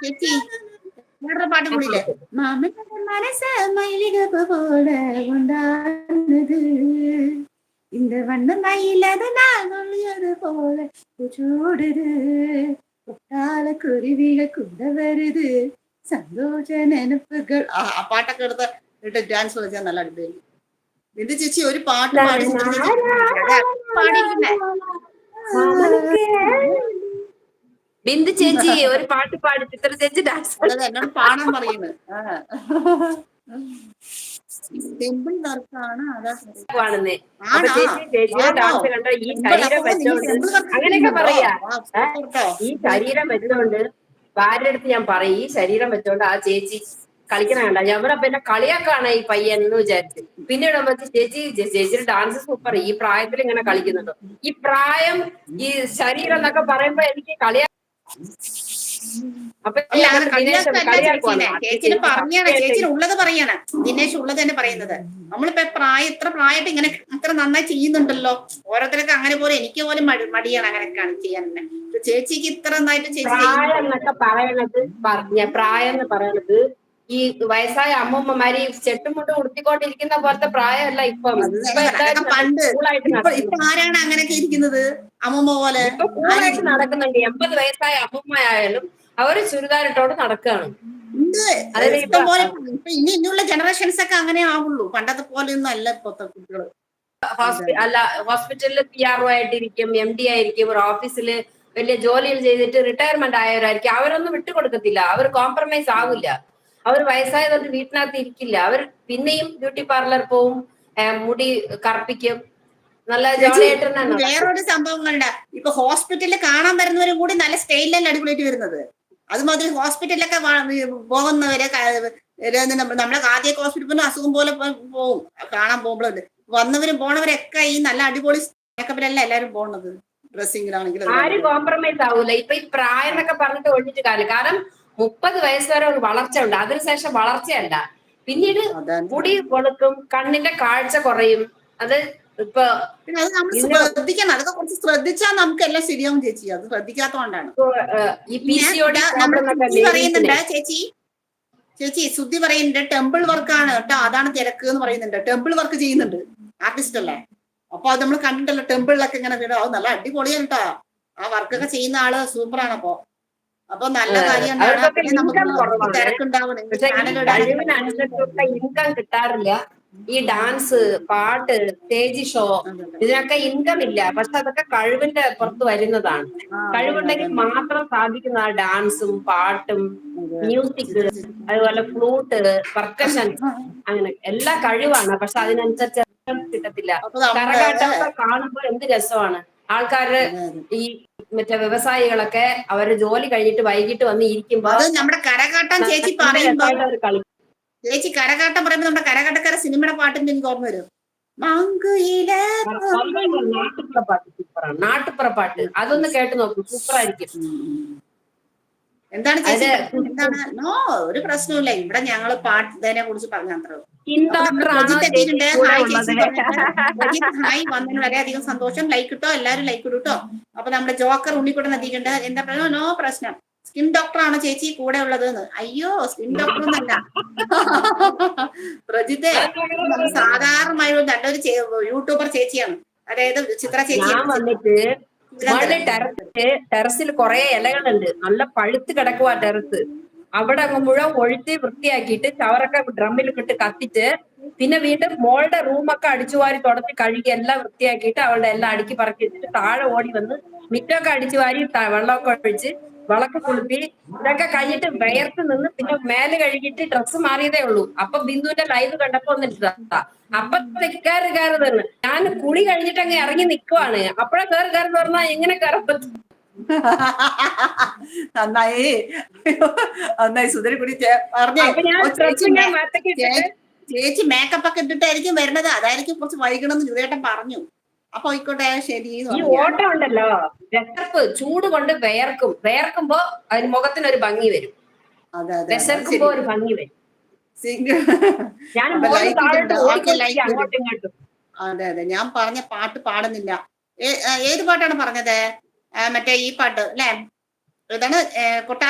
ചേച്ചി വേറൊരു പാട്ട് കൂടിയില്ലേ? മാമന്റെ മനസ്സ് മയിലിക പോല കൊണ്ടാടുന്നത് இந்த வண்ணம் மயிலது நான் ஒளியது போல சூடுது കുട്ടാല കുരുവികൾ കുണ്ട വരുത് സന്തോഷ നെനപ്പുകൾ. ആ പാട്ടൊക്കെ എടുത്ത് ഡാൻസ് കളിച്ചാൽ നല്ല അടിപൊളി. ബിന്ദു ചേച്ചി ഒരു പാട്ട് പാടി പാടിയിരിക്കുന്നേ. ബിന്ദു ചേച്ചി ഒരു പാട്ട് പാടി ചിത്ര ചേച്ചി ഡാൻസ് എന്നോട് പാടാൻ പറയുന്നത്. ടെമ്പിൾ വർക്കാണ് അങ്ങനെയൊക്കെ പറയാ. ഈ ശരീരം വെച്ചോണ്ട് ഭാര്യ അടുത്ത് ഞാൻ പറയും, ഈ ശരീരം വെച്ചോണ്ട് ആ ചേച്ചി കളിക്കണ കണ്ട ഞമ്മടെ പിന്നെ കളിയാക്കാണ് ഈ പയ്യൻ എന്ന് വിചാരിച്ച്. പിന്നീട് നമുക്ക് ചേച്ചിയുടെ ഡാൻസ് സൂപ്പർ, ഈ പ്രായത്തിൽ ഇങ്ങനെ കളിക്കുന്നുണ്ടോ? ഈ പ്രായം ഈ ശരീരം എന്നൊക്കെ പറയുമ്പോ എനിക്ക് കളിയാ. ചേച്ചിന് പറഞ്ഞാണ്, ചേച്ചിന് ഉള്ളത് പറയാണ്. ദിനേശ് ഉള്ളത് തന്നെ പറയുന്നത്. നമ്മളിപ്പോ എത്ര പ്രായമായിട്ട് ഇങ്ങനെ അത്ര നന്നായി ചെയ്യുന്നുണ്ടല്ലോ. ഓരോരുത്തരൊക്കെ അങ്ങനെ പോലെ എനിക്ക് പോലും മടിയാണ് അങ്ങനെയൊക്കെയാണ് ചെയ്യാൻ തന്നെ. ചേച്ചിക്ക് ഇത്ര നന്നായിട്ട് പ്രായം എന്നൊക്കെ പറയണത് ഈ വയസ്സായ അമ്മൂമ്മമാര് ചെട്ടുമുട്ട് ഉടുത്തിക്കൊണ്ടിരിക്കുന്ന പോലത്തെ പ്രായമല്ല ഇപ്പം. പണ്ട് ഇപ്പൊ ആരാണ് അങ്ങനെയൊക്കെ ഇരിക്കുന്നത്? അമ്മൂമ്മ പോലെ ഇപ്പൊ കൂളായിട്ട് നടക്കുന്നുണ്ട്. 80 വയസ്സായ അമ്മൂമ്മയായാലും അവര് ചുരിദാരിട്ടോട് നടക്കുകയാണ്. ഇനിയുള്ള ജനറേഷൻസ് ഒക്കെ അങ്ങനെ ആവുള്ളൂ. പണ്ടത്തെ പോലെ ഒന്നും അല്ല ഇപ്പോഴത്തെ കുട്ടികൾ. ഹോസ്പിറ്റലിൽ PRO ആയിട്ടിരിക്കും, MD ആയിരിക്കും, ഒരു ഓഫീസില് വലിയ ജോലികൾ ചെയ്തിട്ട് റിട്ടയർമെന്റ് ആയവരായിരിക്കും. അവരൊന്നും വിട്ടുകൊടുക്കത്തില്ല, അവർ കോംപ്രമൈസ് ആവില്ല. അവർ വയസ്സായതുകൊണ്ട് വീട്ടിനകത്ത് ഇരിക്കില്ല. അവർ പിന്നെയും ബ്യൂട്ടി പാർലർ പോവും, മുടി കറുപ്പിക്കും, നല്ല ജോളിയായിട്ട്. വേറൊരു സംഭവങ്ങളുണ്ട്. ഇപ്പൊ ഹോസ്പിറ്റലിൽ കാണാൻ വരുന്നവരും കൂടി നല്ല സ്റ്റൈലിലല്ല അടിപൊളിയായിട്ട് വരുന്നത്. അതുമാതിരി ഹോസ്പിറ്റലിലൊക്കെ പോകുന്നവരെ നമ്മളെ ആദ്യമൊക്കെ ഹോസ്പിറ്റലിൽ അസുഖം പോലെ പോവും കാണാൻ പോകുമ്പോഴല്ലേ. വന്നവരും പോണവരൊക്കെ ഈ നല്ല അടിപൊളി മേക്കപ്പിലല്ല എല്ലാരും പോണത്. ഡ്രസ്സിങ്ങിലാണെങ്കിലും ആരും കോംപ്രമൈസ് ആവൂല. ഇപ്പൊ ഈ പ്രായം എന്നൊക്കെ പറഞ്ഞിട്ട് ഒഴിഞ്ഞിട്ട് കാര്യം. കാരണം 30 വയസ്സ് വരെ ഒരു വളർച്ച ഉണ്ട്, അതിനുശേഷം വളർച്ചയല്ല. പിന്നീട് മുടി കൊടുക്കും, കണ്ണിന്റെ കാഴ്ച കുറയും. അത് ഇപ്പൊ അത് നമ്മൾ ശ്രദ്ധിക്കണം. അതൊക്കെ കുറച്ച് ശ്രദ്ധിച്ചാൽ നമുക്ക് എല്ലാം ശരിയാവും ചേച്ചി. അത് ശ്രദ്ധിക്കാത്തോണ്ടാണ്. പറയുന്നുണ്ട് ചേച്ചി സുദ്ധി പറയുന്നുണ്ട് ടെമ്പിൾ വർക്കാണ് കേട്ടോ, അതാണ് തിരക്ക് എന്ന് പറയുന്നുണ്ട്. ടെമ്പിൾ വർക്ക് ചെയ്യുന്നുണ്ട്, ആർട്ടിസ്റ്റ് അല്ലേ. അപ്പൊ അത് നമ്മൾ കണ്ടിട്ടല്ലോ ടെമ്പിളിലൊക്കെ ഇങ്ങനെ വീട്. അത് നല്ല അടിപൊളിയാണ് കേട്ടോ. ആ വർക്കൊക്കെ ചെയ്യുന്ന ആള് സൂപ്പറാണ്. അപ്പൊ നല്ല കാര്യമാണ്. ഇൻകം കിട്ടാറില്ല. ഈ ഡാൻസ്, പാട്ട്, സ്റ്റേജ് ഷോ, ഇതിനൊക്കെ ഇൻകം ഇല്ല. പക്ഷെ അതൊക്കെ കഴിവിന്റെ പുറത്ത് വരുന്നതാണ്. കഴിവുണ്ടെങ്കിൽ മാത്രം സാധിക്കുന്ന ഡാൻസും പാട്ടും മ്യൂസിക്, അതുപോലെ ഫ്ലൂട്ട്, പെർക്കഷൻ, അങ്ങനെ എല്ലാ കഴിവാണ്. പക്ഷെ അതിനനുസരിച്ച് കിട്ടത്തില്ല. കരകാട്ടമൊക്കെ കാണുമ്പോൾ എന്ത് രസമാണ്. ആൾക്കാരുടെ ഈ മറ്റേ വ്യവസായികളൊക്കെ അവര് ജോലി കഴിഞ്ഞിട്ട് വൈകിട്ട് വന്ന് ഇരിക്കുമ്പോ നമ്മുടെ കരകാട്ടം ചേച്ചി പറയുമ്പോ ചേച്ചി കരകാട്ടം പറയുമ്പോ നമ്മുടെ കരകാട്ടക്കാര സിനിമയുടെ പാട്ടിന്റെ എനിക്ക് ഓർമ്മ വരും. നാട്ടുപുറപ്പാട്ട് സൂപ്പറാണ്. നാട്ടുപുറപ്പാട്ട് അതൊന്ന് കേട്ട് നോക്കൂ, സൂപ്പറായിരിക്കും. എന്താണ് ചേച്ചി നോ ഒരു പ്രശ്നമില്ല. ഇവിടെ ഞങ്ങള് പാട്ടിനെ കുറിച്ച് പറഞ്ഞത്രേ. ഹായ് വന്നതിന് വളരെയധികം സന്തോഷം. ലൈക്ക് ഇട്ടോ, എല്ലാരും ലൈക്ക് ഇട്ടോ. അപ്പൊ നമ്മുടെ ജോക്കർ ഉണ്ണിക്കുട്ടൻ എത്തിയിട്ടുണ്ട്. എന്താ പറയുക, നോ പ്രശ്നം. സ്കിൻ ഡോക്ടർ ആണോ ചേച്ചി കൂടെ ഉള്ളത്? അയ്യോ സ്കിൻ ഡോക്ടർ ഒന്നല്ല പ്രജിത്തെ. സാധാരണമായി നല്ലൊരു യൂട്യൂബർ ചേച്ചിയാണ്, അതായത് ചിത്ര ചേച്ചി. ടെറസിൽ കുറെ ഇലകളുണ്ട്, നല്ല പഴുത്ത് കിടക്കുവാ ടെറസ്. അവിടെ അങ്ങ് മുഴുവൻ ഒഴുത്തി വൃത്തിയാക്കിയിട്ട് ചവറൊക്കെ ഡ്രമ്മിൽ ഇട്ട് കത്തിച്ച്, പിന്നെ വീണ്ടും മോളുടെ റൂമൊക്കെ അടിച്ചുവാരി തുടച്ച് കഴുകി എല്ലാം വൃത്തിയാക്കിയിട്ട് അവളുടെ എല്ലാം അടുക്കി പറക്കി വെച്ചിട്ട് താഴെ ഓടി വന്ന് മിറ്റൊക്കെ അടിച്ചു വാരി വെള്ളമൊക്കെ ഒഴിച്ച് വിളക്ക് കുളിപ്പി ഇതൊക്കെ കഴിഞ്ഞിട്ട് വിയർത്ത് നിന്ന് പിന്നെ മേല് കഴുകിയിട്ട് ഡ്രസ്സ് മാറിയതേ ഉള്ളൂ. അപ്പൊ ബിന്ദുവിന്റെ ലൈവ് കണ്ടപ്പോ വന്നിട്ട് അപ്പൊ കയറി തന്നെ ഞാൻ കുളി കഴിഞ്ഞിട്ട് അങ്ങ് ഇറങ്ങി നിക്കുവാണ്. അപ്പഴേ കയറി പറഞ്ഞാ എങ്ങനെ കയറാൻ പറ്റും? നന്നായി നന്നായി സുധരി കൂടി ചേച്ചി മേക്കപ്പ് ഒക്കെ ഇട്ടിട്ടായിരിക്കും വരുന്നത്. അതായിരിക്കും കുറച്ച് വൈകണമെന്ന് ജുദേട്ടൻ പറഞ്ഞു. അപ്പൊ ആയിക്കോട്ടെ ശരി. ഈ ഓട്ടം ഉണ്ടല്ലോ, വിയർപ്പ് ചൂട് കൊണ്ട് വിയർക്കുമ്പോ അതിന് മുഖത്തിനൊരു ഭംഗി വരും. വിശർക്കുമ്പോ ഒരു ഭംഗി വരും. അതെ അതെ, ഞാൻ പറഞ്ഞ പാട്ട് പാടുന്നില്ല. ഏത് പാട്ടാണ് പറഞ്ഞത്? മറ്റേ ഈ പാട്ട് അല്ലേ? ഇതാണ് കൊട്ടാ